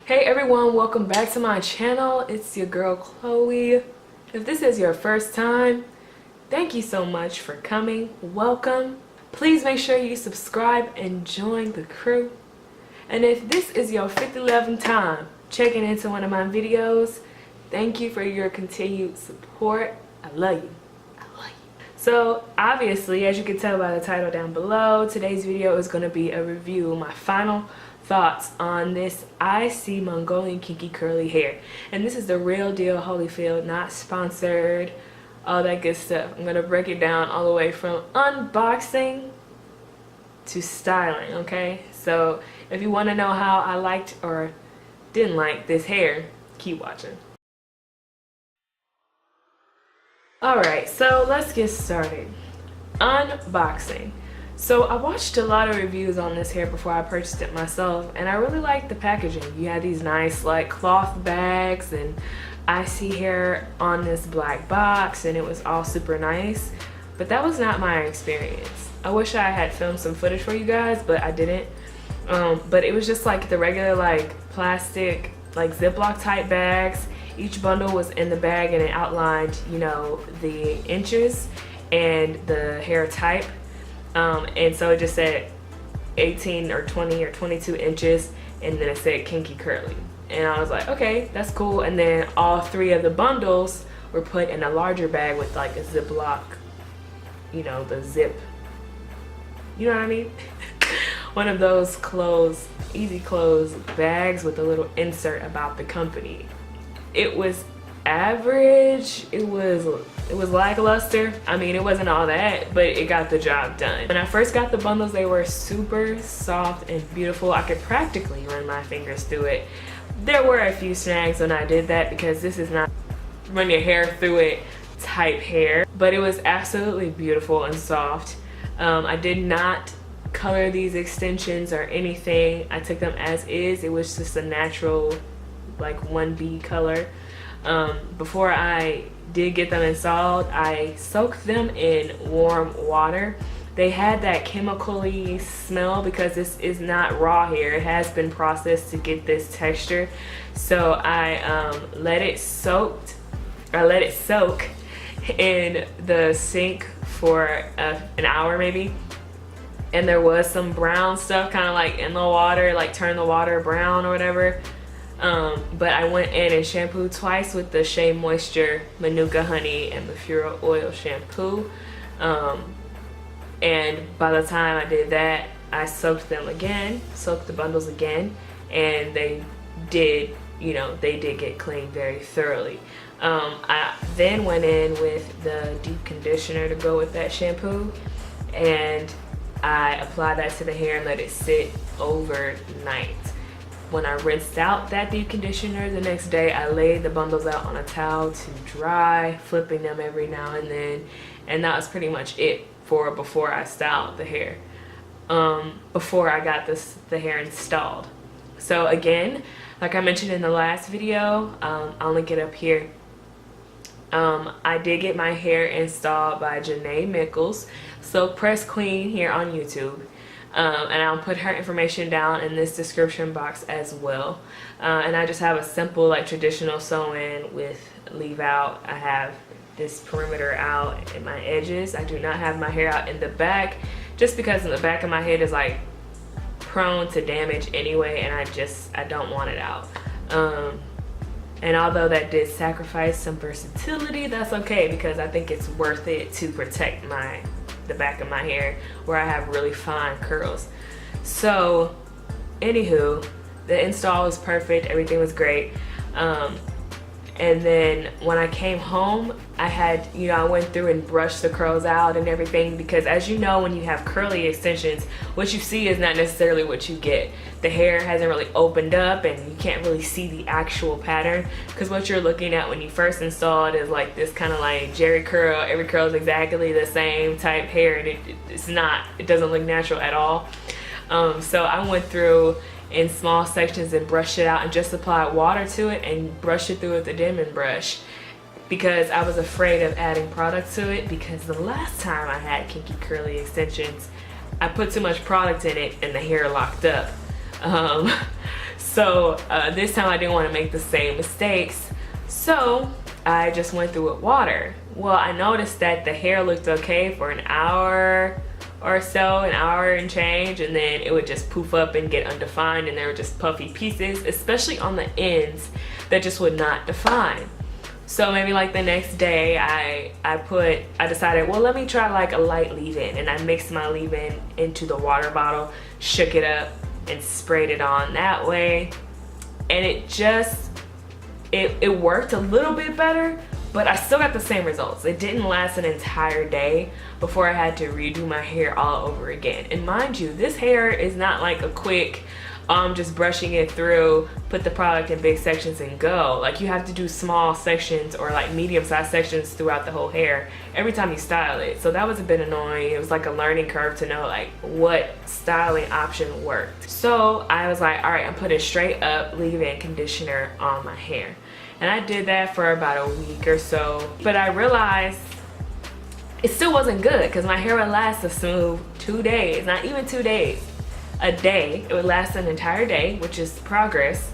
Hey everyone, welcome back to my channel. It's your girl Chloe. If this is your first time, thank you so much for coming. Welcome. Please make sure you subscribe and join the crew. And if this is your 50th time checking into one of my videos, thank you for your continued support. I love you. So obviously, as you can tell by the title down below, today's video is going to be a review of my final thoughts on this ISEE Mongolian Kinky curly hair. And this is the real deal Holyfield, not sponsored, all that good stuff. I'm going to break it down all the way from unboxing to styling, okay? So if you want to know how I liked or didn't like this hair, keep watching. Alright, so let's get started. Unboxing. So I watched a lot of reviews on this hair before I purchased it myself, and I really liked the packaging. You had these nice like cloth bags and ISEE hair on this black box, and it was all super nice. But that was not my experience. I wish I had filmed some footage for you guys, but I didn't. But it was just like the regular like plastic like Ziploc type bags. Each bundle was in the bag and it outlined, you know, the inches and the hair type. And so it just said 18 or 20 or 22 inches, and then it said kinky curly. And I was like, okay, that's cool. And then all three of the bundles were put in a larger bag with like a Ziploc, you know, the zip, you know what I mean? One of those clothes, easy clothes bags with a little insert about the company. It was average. It was lackluster. I mean, it wasn't all that, but it got the job done. When I first got the bundles, they were super soft and beautiful. I could practically run my fingers through it. There were a few snags when I did that because this is not run your hair through it type hair, but it was absolutely beautiful and soft. I did not color these extensions or anything. I took them as is. It was just a natural like 1B color. Before I did get them installed, I soaked them in warm water. They had that chemical-y smell because this is not raw hair. It has been processed to get this texture. So I let it soak in the sink for an hour maybe. And there was some brown stuff kind of like in the water, like turn the water brown or whatever. But I went in and shampooed twice with the Shea Moisture Manuka Honey and Mafura Oil shampoo. And by the time I did that, I soaked the bundles again, and they did, you know, they did get cleaned very thoroughly. I then went in with the deep conditioner to go with that shampoo, and I applied that to the hair and let it sit overnight. When I rinsed out that deep conditioner the next day, I laid the bundles out on a towel to dry, flipping them every now and then, and that was pretty much it for before I styled the hair, before I got the hair installed. So again, like I mentioned in the last video, I'll link it up here. I did get my hair installed by Janay Mickles, Silk Press Queen here on YouTube. And I'll put her information down in this description box as well. And I just have a simple like traditional sew-in with leave out. I have this perimeter out in my edges. I do not have my hair out in the back, just because in the back of my head is like prone to damage anyway, and I don't want it out. And although that did sacrifice some versatility, that's okay because I think it's worth it to protect the back of my hair where I have really fine curls. So anywho, the install was perfect, everything was great. And then when I came home, I had, you know, I went through and brushed the curls out and everything, because as you know, when you have curly extensions, what you see is not necessarily what you get. The hair hasn't really opened up and you can't really see the actual pattern, because what you're looking at when you first install it is like this kind of like jerry curl. Every curl is exactly the same type hair, and it doesn't look natural at all. So I went through in small sections and brushed it out and just applied water to it and brushed it through with a Denman brush, because I was afraid of adding product to it, because the last time I had kinky curly extensions, I put too much product in it and the hair locked up. So this time I didn't want to make the same mistakes, so I just went through with water. Well, I noticed that the hair looked okay for an hour or so, an hour and change, and then it would just poof up and get undefined, and there were just puffy pieces, especially on the ends, that just would not define. So maybe like the next day I decided, well, let me try like a light leave-in, and I mixed my leave-in into the water bottle, shook it up, and sprayed it on that way, and it worked a little bit better, but I still got the same results. It didn't last an entire day before I had to redo my hair all over again. And mind you, this hair is not like a quick just brushing it through, put the product in big sections and go. Like, you have to do small sections or like medium-sized sections throughout the whole hair every time you style it. So that was a bit annoying. It was like a learning curve to know like what styling option worked. So I was like, all right, I'm putting straight up leave-in conditioner on my hair. And I did that for about a week or so, but I realized it still wasn't good because my hair would last a smooth 2 days, not even 2 days, a day. It would last an entire day, which is progress.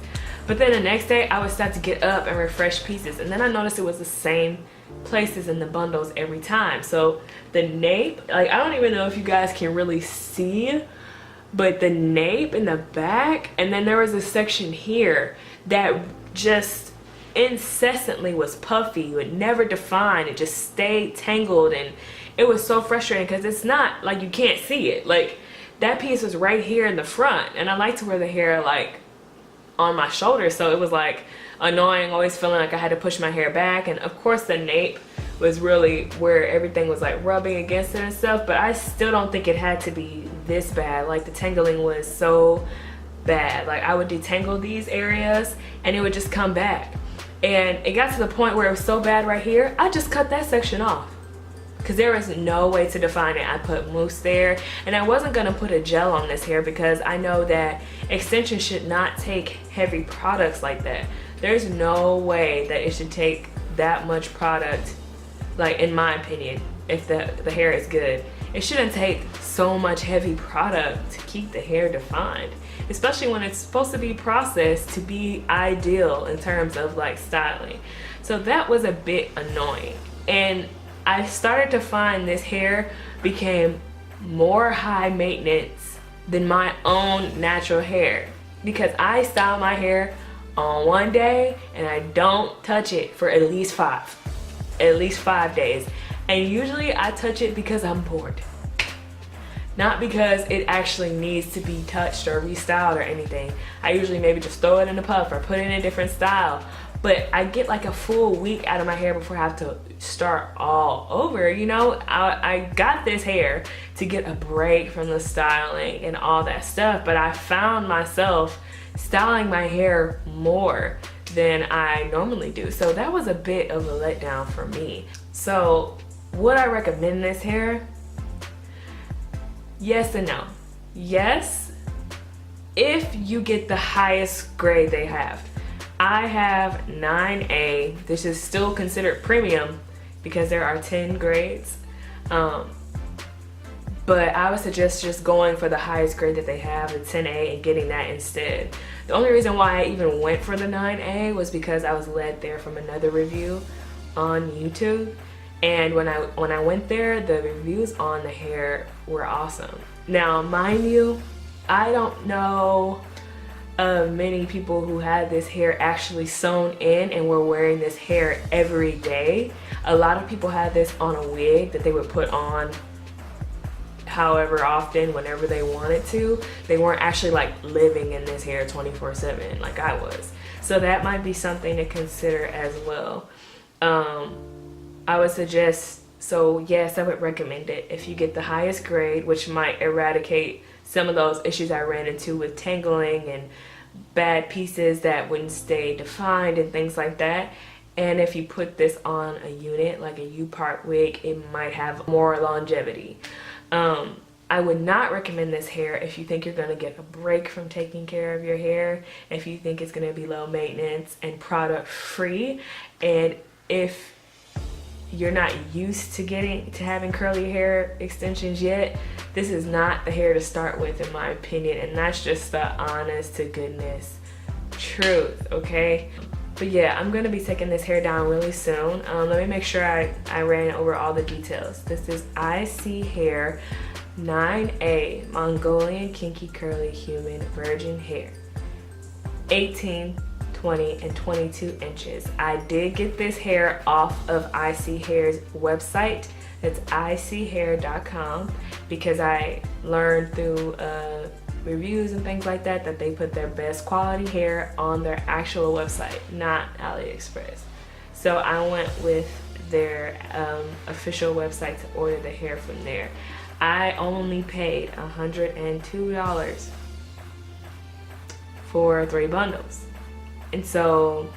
But then the next day I would start to get up and refresh pieces, and then I noticed it was the same places in the bundles every time. So the nape, like, I don't even know if you guys can really see, but the nape in the back, and then there was a section here that just incessantly was puffy. It would never define. It just stayed tangled, and it was so frustrating because it's not like you can't see it. Like, that piece was right here in the front, and I like to wear the hair like on my shoulders, so it was like annoying, always feeling like I had to push my hair back. And of course the nape was really where everything was like rubbing against it and stuff, but I still don't think it had to be this bad. Like, the tangling was so bad. Like, I would detangle these areas and it would just come back. And it got to the point where it was so bad right here, I just cut that section off because there was no way to define it. I put mousse there, and I wasn't gonna put a gel on this hair because I know that extensions should not take heavy products like that. There's no way that it should take that much product, like, in my opinion, if the hair is good. It shouldn't take so much heavy product to keep the hair defined, especially when it's supposed to be processed to be ideal in terms of like styling. So that was a bit annoying, and I started to find this hair became more high maintenance than my own natural hair, because I style my hair on one day and I don't touch it for at least five days. And usually I touch it because I'm bored, not because it actually needs to be touched or restyled or anything. I usually maybe just throw it in a puff or put it in a different style, but I get like a full week out of my hair before I have to start all over. You know, I got this hair to get a break from the styling and all that stuff, but I found myself styling my hair more than I normally do. So that was a bit of a letdown for me. So would I recommend this hair? Yes and no. Yes, if you get the highest grade they have. I have 9A. This is still considered premium because there are 10 grades. But I would suggest just going for the highest grade that they have, the 10A, and getting that instead. The only reason why I even went for the 9A was because I was led there from another review on YouTube. And when I went there, the reviews on the hair were awesome. Now, mind you, I don't know of many people who had this hair actually sewn in and were wearing this hair every day. A lot of people had this on a wig that they would put on however often, whenever they wanted to. They weren't actually like living in this hair 24/7 like I was. So that might be something to consider as well. I would suggest, so yes, I would recommend it if you get the highest grade, which might eradicate some of those issues I ran into with tangling and bad pieces that wouldn't stay defined and things like that. And if you put this on a unit, like a U-part wig, it might have more longevity. I would not recommend this hair if you think you're going to get a break from taking care of your hair, if you think it's going to be low maintenance and product free, and if you're not used to having curly hair extensions yet. This is not the hair to start with, in my opinion, and that's just the honest to goodness truth, okay? But yeah, I'm gonna be taking this hair down really soon. Let me make sure I ran over all the details. This is ISEE Hair 9A Mongolian Kinky Curly Human Virgin Hair. 18, 20, and 22 inches. I did get this hair off of ISEE Hair's website. It's iseehair.com, because I learned through reviews and things like that they put their best quality hair on their actual website, not AliExpress. So I went with their official website to order the hair from there. I only paid $102 for 3 bundles. And so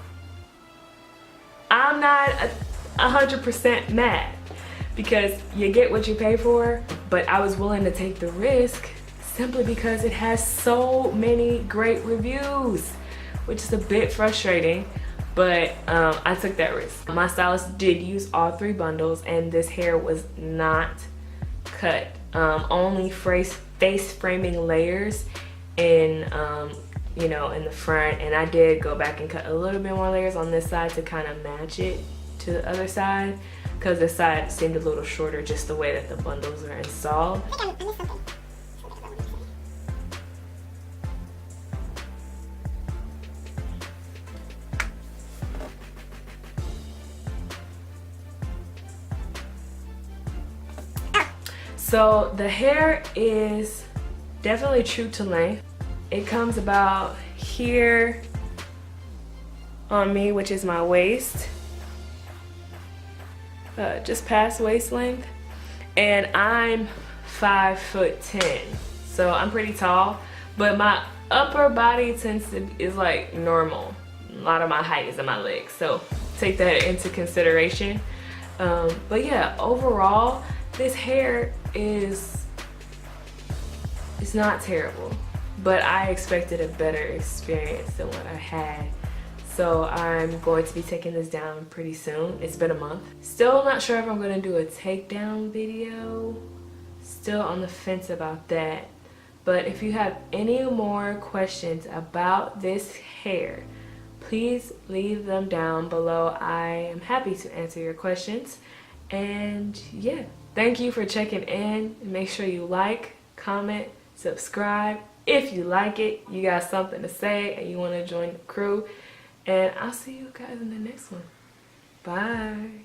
I'm not 100% mad, because you get what you pay for, but I was willing to take the risk simply because it has so many great reviews, which is a bit frustrating, but I took that risk. My stylist did use all 3 bundles, and this hair was not cut. Only face framing layers in you know, in the front, and I did go back and cut a little bit more layers on this side to kind of match it to the other side, because this side seemed a little shorter just the way that the bundles are installed. So the hair is definitely true to length. It comes about here on me, which is my waist, just past waist length, and I'm 5'10", so I'm pretty tall, but my upper body is like normal. A lot of my height is in my legs, so take that into consideration. But yeah, overall, this hair it's not terrible, but I expected a better experience than what I had. So I'm going to be taking this down pretty soon. It's been a month. Still not sure if I'm gonna do a takedown video. Still on the fence about that. But if you have any more questions about this hair, please leave them down below. I am happy to answer your questions. And yeah, thank you for checking in. Make sure you like, comment, subscribe. If you like it, you got something to say and you want to join the crew. And I'll see you guys in the next one. Bye.